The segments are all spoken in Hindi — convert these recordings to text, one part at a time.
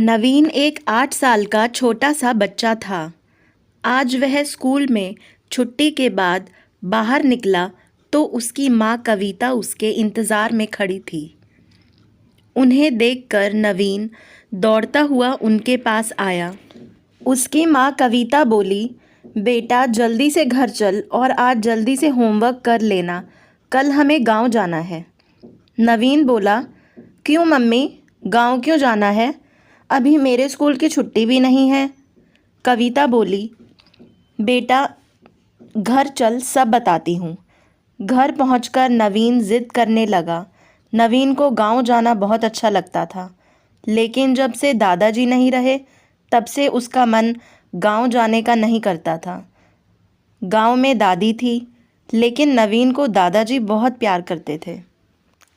नवीन एक 8 साल का छोटा सा बच्चा था। आज वह स्कूल में छुट्टी के बाद बाहर निकला तो उसकी माँ कविता उसके इंतज़ार में खड़ी थी। उन्हें देखकर नवीन दौड़ता हुआ उनके पास आया। उसकी माँ कविता बोली, बेटा जल्दी से घर चल और आज जल्दी से होमवर्क कर लेना, कल हमें गांव जाना है। नवीन बोला, क्यों मम्मी, गांव क्यों जाना है? अभी मेरे स्कूल की छुट्टी भी नहीं है। कविता बोली, बेटा घर चल, सब बताती हूँ। घर पहुँचकर नवीन ज़िद करने लगा। नवीन को गांव जाना बहुत अच्छा लगता था, लेकिन जब से दादाजी नहीं रहे तब से उसका मन गांव जाने का नहीं करता था। गांव में दादी थी, लेकिन नवीन को दादाजी बहुत प्यार करते थे।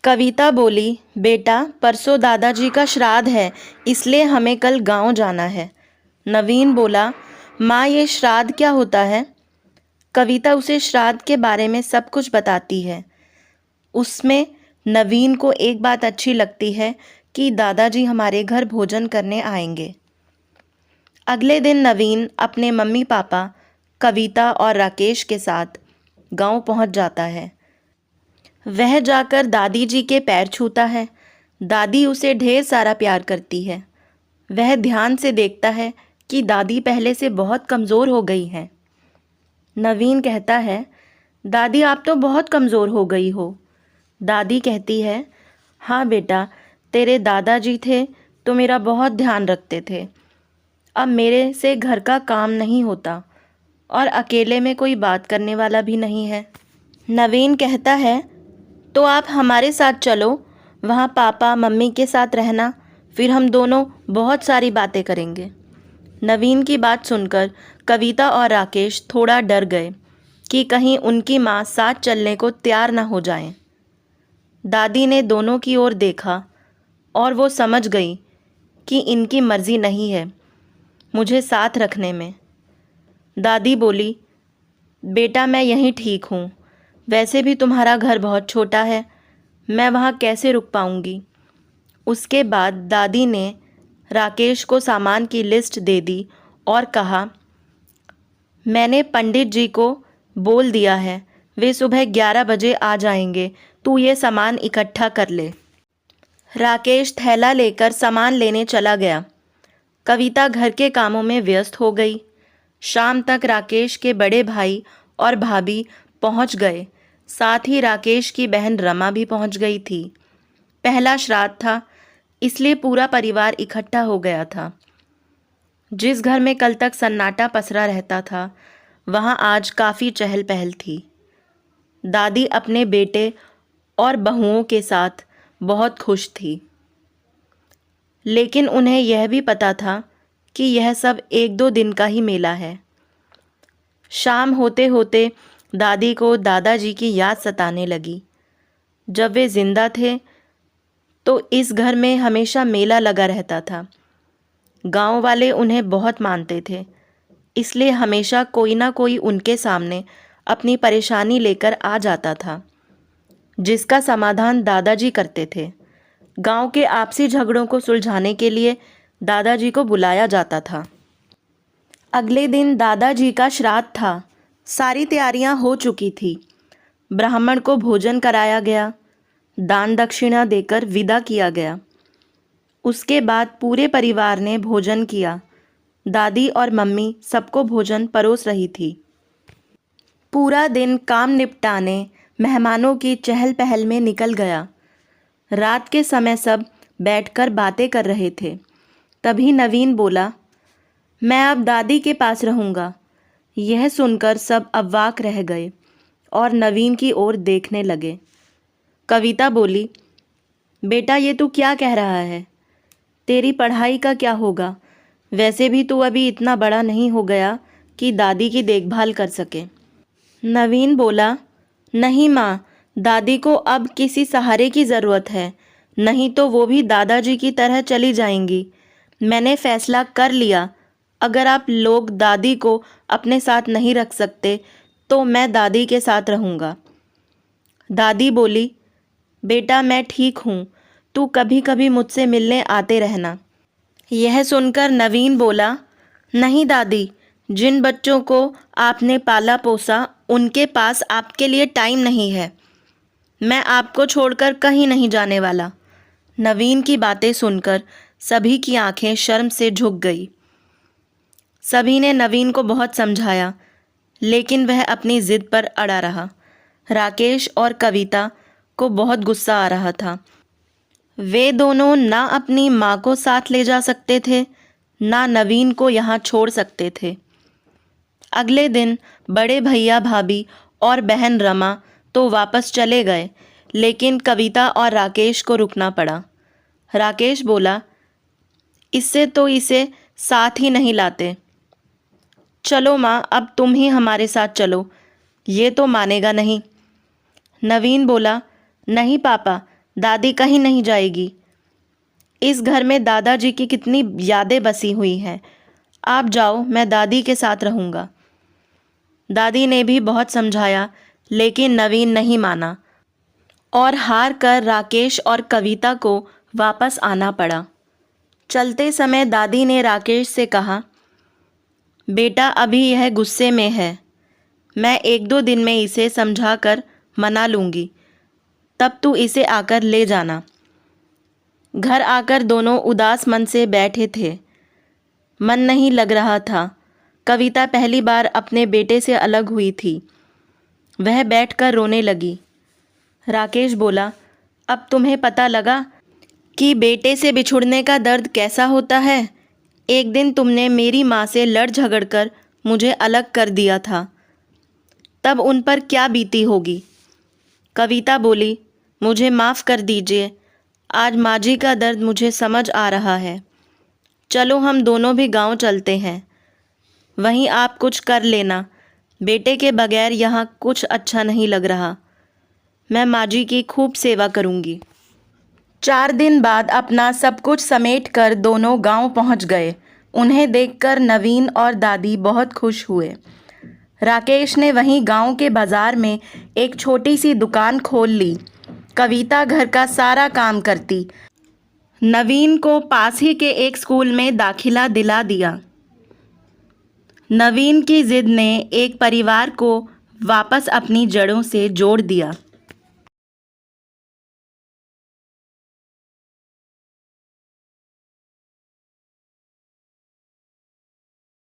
कविता बोली, बेटा परसों दादाजी का श्राद्ध है, इसलिए हमें कल गांव जाना है। नवीन बोला, माँ ये श्राद्ध क्या होता है? कविता उसे श्राद्ध के बारे में सब कुछ बताती है। उसमें नवीन को एक बात अच्छी लगती है कि दादाजी हमारे घर भोजन करने आएंगे। अगले दिन नवीन अपने मम्मी पापा, कविता और राकेश के साथ गांव पहुंच जाता है। वह जाकर दादी जी के पैर छूता है। दादी उसे ढेर सारा प्यार करती है। वह ध्यान से देखता है कि दादी पहले से बहुत कमज़ोर हो गई हैं। नवीन कहता है, दादी आप तो बहुत कमज़ोर हो गई हो। दादी कहती है, हाँ बेटा, तेरे दादाजी थे तो मेरा बहुत ध्यान रखते थे। अब मेरे से घर का काम नहीं होता और अकेले में कोई बात करने वाला भी नहीं है। नवीन कहता है, तो आप हमारे साथ चलो, वहाँ पापा मम्मी के साथ रहना, फिर हम दोनों बहुत सारी बातें करेंगे। नवीन की बात सुनकर कविता और राकेश थोड़ा डर गए कि कहीं उनकी माँ साथ चलने को तैयार न हो जाएं। दादी ने दोनों की ओर देखा और वो समझ गई कि इनकी मर्ज़ी नहीं है मुझे साथ रखने में। दादी बोली, बेटा मैं यहीं ठीक हूँ, वैसे भी तुम्हारा घर बहुत छोटा है, मैं वहाँ कैसे रुक पाऊँगी। उसके बाद दादी ने राकेश को सामान की लिस्ट दे दी और कहा, मैंने पंडित जी को बोल दिया है, वे सुबह 11 बजे आ जाएंगे, तू ये सामान इकट्ठा कर ले। राकेश थैला लेकर सामान लेने चला गया। कविता घर के कामों में व्यस्त हो गई। शाम तक राकेश के बड़े भाई और भाभी पहुंच गए। साथ ही राकेश की बहन रमा भी पहुंच गई थी। पहला श्राद्ध था, इसलिए पूरा परिवार इकट्ठा हो गया था। जिस घर में कल तक सन्नाटा पसरा रहता था, वहां आज काफ़ी चहल पहल थी। दादी अपने बेटे और बहुओं के साथ बहुत खुश थी, लेकिन उन्हें यह भी पता था कि यह सब 1-2 दिन का ही मेला है। शाम होते होते दादी को दादाजी की याद सताने लगी। जब वे जिंदा थे तो इस घर में हमेशा मेला लगा रहता था। गांव वाले उन्हें बहुत मानते थे, इसलिए हमेशा कोई ना कोई उनके सामने अपनी परेशानी लेकर आ जाता था, जिसका समाधान दादाजी करते थे। गांव के आपसी झगड़ों को सुलझाने के लिए दादाजी को बुलाया जाता था। अगले दिन दादाजी का श्राद्ध था। सारी तैयारियां हो चुकी थी। ब्राह्मण को भोजन कराया गया, दान दक्षिणा देकर विदा किया गया। उसके बाद पूरे परिवार ने भोजन किया। दादी और मम्मी सबको भोजन परोस रही थी। पूरा दिन काम निपटाने, मेहमानों की चहल पहल में निकल गया। रात के समय सब बैठकर बातें कर रहे थे। तभी नवीन बोला, मैं अब दादी के पास रहूँगा। यह सुनकर सब अवाक रह गए और नवीन की ओर देखने लगे। कविता बोली, बेटा ये तू क्या कह रहा है? तेरी पढ़ाई का क्या होगा? वैसे भी तू अभी इतना बड़ा नहीं हो गया कि दादी की देखभाल कर सके। नवीन बोला, नहीं माँ, दादी को अब किसी सहारे की ज़रूरत है, नहीं तो वो भी दादाजी की तरह चली जाएंगी। मैंने फैसला कर लिया, अगर आप लोग दादी को अपने साथ नहीं रख सकते तो मैं दादी के साथ रहूँगा। दादी बोली, बेटा मैं ठीक हूँ, तू कभी कभी मुझसे मिलने आते रहना। यह सुनकर नवीन बोला, नहीं दादी, जिन बच्चों को आपने पाला पोसा उनके पास आपके लिए टाइम नहीं है। मैं आपको छोड़कर कहीं नहीं जाने वाला। नवीन की बातें सुनकर सभी की आंखें शर्म से झुक गई। सभी ने नवीन को बहुत समझाया, लेकिन वह अपनी जिद पर अड़ा रहा। राकेश और कविता को बहुत गुस्सा आ रहा था। वे दोनों ना अपनी माँ को साथ ले जा सकते थे, ना नवीन को यहाँ छोड़ सकते थे। अगले दिन बड़े भैया भाभी और बहन रमा तो वापस चले गए, लेकिन कविता और राकेश को रुकना पड़ा। राकेश बोला, इससे तो इसे साथ ही नहीं लाते। चलो माँ, अब तुम ही हमारे साथ चलो। ये तो मानेगा नहीं। नवीन बोला, नहीं पापा, दादी कहीं नहीं जाएगी। इस घर में दादाजी की कितनी यादें बसी हुई हैं। आप जाओ, मैं दादी के साथ रहूँगा। दादी ने भी बहुत समझाया, लेकिन नवीन नहीं माना और हार कर राकेश और कविता को वापस आना पड़ा। चलते समय दादी ने राकेश से कहा, बेटा अभी यह गुस्से में है, मैं 1-2 दिन में इसे समझा कर मना लूँगी, तब तू इसे आकर ले जाना। घर आकर दोनों उदास मन से बैठे थे। मन नहीं लग रहा था। कविता पहली बार अपने बेटे से अलग हुई थी। वह बैठकर रोने लगी। राकेश बोला, अब तुम्हें पता लगा कि बेटे से बिछुड़ने का दर्द कैसा होता है। एक दिन तुमने मेरी माँ से लड़ झगड़ कर मुझे अलग कर दिया था, तब उन पर क्या बीती होगी। कविता बोली, मुझे माफ़ कर दीजिए, आज माँ जी का दर्द मुझे समझ आ रहा है। चलो हम दोनों भी गांव चलते हैं, वहीं आप कुछ कर लेना। बेटे के बगैर यहाँ कुछ अच्छा नहीं लग रहा। मैं माँ जी की खूब सेवा करूँगी। 4 दिन बाद अपना सब कुछ समेट कर दोनों गांव पहुंच गए। उन्हें देखकर नवीन और दादी बहुत खुश हुए। राकेश ने वहीं गांव के बाजार में एक छोटी सी दुकान खोल ली। कविता घर का सारा काम करती। नवीन को पास ही के एक स्कूल में दाखिला दिला दिया। नवीन की जिद ने एक परिवार को वापस अपनी जड़ों से जोड़ दिया।